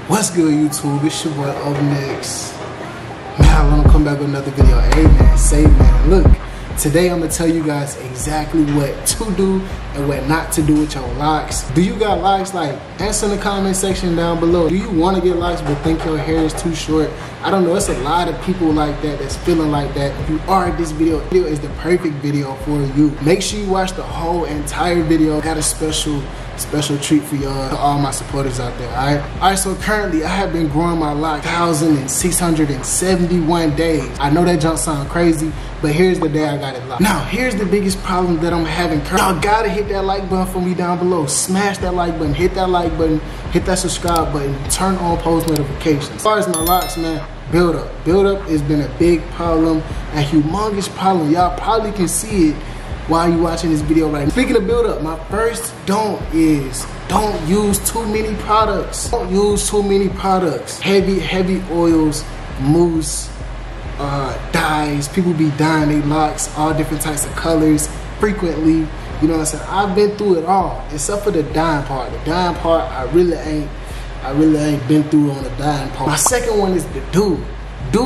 What's good, YouTube? It's your boy UpNext. Man, I want to come back with another video. Hey man, say man, look. Today I'm gonna tell you guys exactly what to do and what not to do with your locks. Do you got locks? Like, answer in the comment section down below. Do you want to get locks but think your hair is too short? I don't know, it's a lot of people like that that's feeling like that. If you are, this video is the perfect video for you. Make sure you watch the whole entire video. Got a special treat for y'all, all my supporters out there. Alright, so currently I have been growing my locks 1,671 days. I know that jump sound crazy, but here's the day I got it locked. Now, here's the biggest problem that I'm having currently. Y'all gotta hit that like button for me down below. Smash that like button, hit that like button, hit that subscribe button, turn on post notifications. As far as my locks, man, build up. Build up has been a big problem, a humongous problem. Y'all probably can see it while you watching this video right now. Speaking of build up, my first don't use too many products. Don't use too many products. Heavy oils, mousse, dyes. People be dyeing their locks all different types of colors frequently. You know what I'm saying? I've been through it all except for the dyeing part. The dyeing part I really ain't been through on the dyeing part. My second one is the do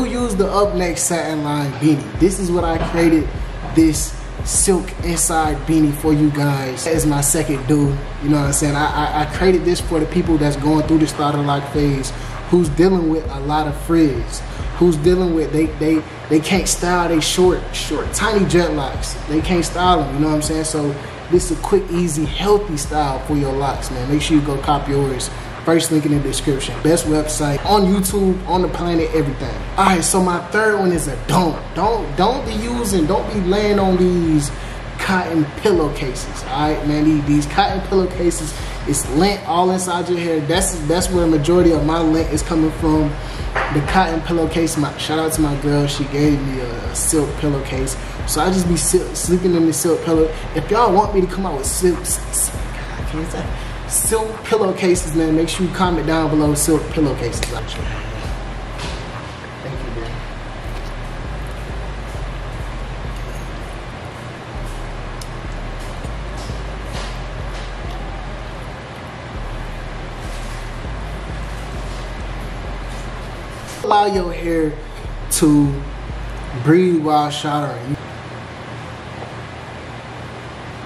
use the UpNext Satin line beanie. This is what I created, this silk inside beanie for you guys. That is my second do. You know what I'm saying? I created this for the people that's going through the starter lock phase, who's dealing with a lot of frizz, who's dealing with they can't style they short tiny dreadlocks. They can't style them, you know what I'm saying? So this is a quick, easy, healthy style for your locks, man. Make sure you go cop yours. First link in the description. Best website on YouTube, on the planet, everything. Alright, so my third one is a don't be laying on these cotton pillowcases. Alright, man, these cotton pillowcases, it's lint all inside your hair. That's where the majority of my lint is coming from. The cotton pillowcase. Shout out to my girl, she gave me a silk pillowcase. So I just be sleeping in the silk pillow. If y'all want me to come out with silk pillowcases, man, make sure you comment down below silk pillowcases. Thank you, man. Allow your hair to breathe while showering.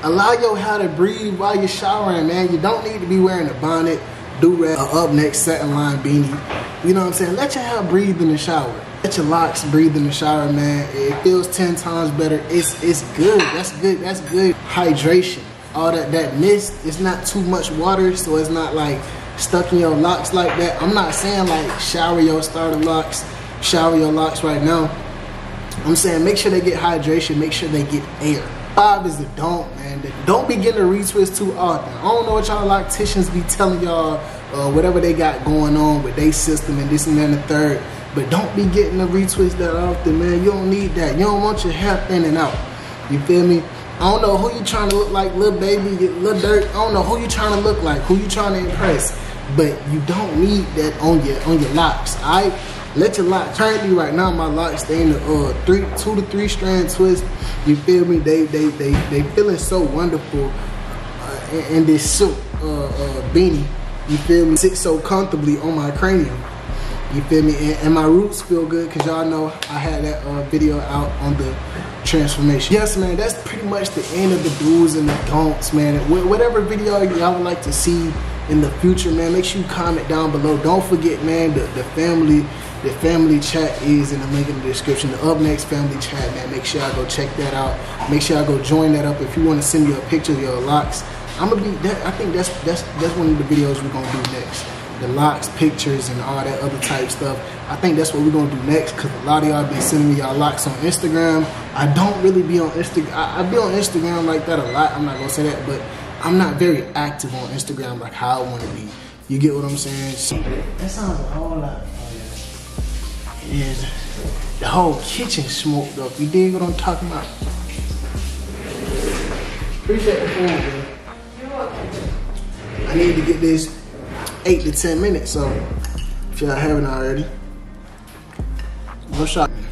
Allow your hair to breathe while you're showering, man. You don't need to be wearing a bonnet, do-rag, or UpNext Satin line beanie. You know what I'm saying? Let your hair breathe in the shower. Let your locks breathe in the shower, man. It feels 10 times better. It's good. That's good. Hydration. All that mist, it's not too much water, so it's not like stuck in your locks like that. I'm not saying like shower your starter locks, shower your locks right now. I'm saying make sure they get hydration, make sure they get air. 5 is the don't, man. Don't be getting a retwist too often. I don't know what y'all locticians be telling y'all, whatever they got going on with their system and this and that and the third. But don't be getting a retwist that often, man. You don't need that. You don't want your hair thin and out. You feel me? I don't know who you trying to look like, little baby, little dirt. I don't know who you trying to look like, who you trying to impress. But you don't need that on your locks, alright? Let your locks. Currently, right now, my locks they in the 2 to 3 strand twist. You feel me? They feeling so wonderful in this silk beanie. You feel me? Sit so comfortably on my cranium. You feel me? And my roots feel good because y'all know I had that video out on the transformation. Yes, man. That's pretty much the end of the do's and the don'ts, man. Whatever video y'all would like to see in the future, man, make sure you comment down below. Don't forget, man, the family chat is in the link in the description. The UpNext family chat, man. Make sure I go check that out. Make sure I go join that up. If you want to send me a picture of your locks, I think that's one of the videos we're gonna do next. The locks, pictures, and all that other type stuff. I think that's what we're gonna do next because a lot of y'all been sending me y'all locks on Instagram. I don't really be on Instagram. I be on Instagram like that a lot. I'm not gonna say that, but I'm not very active on Instagram like how I want to be. You get what I'm saying? So, that sounds a whole lot. Is the whole kitchen smoked up. You dig what I'm talking about? Appreciate the food, man. You're welcome. I need to get this 8 to 10 minutes, so if y'all haven't already, go shopping.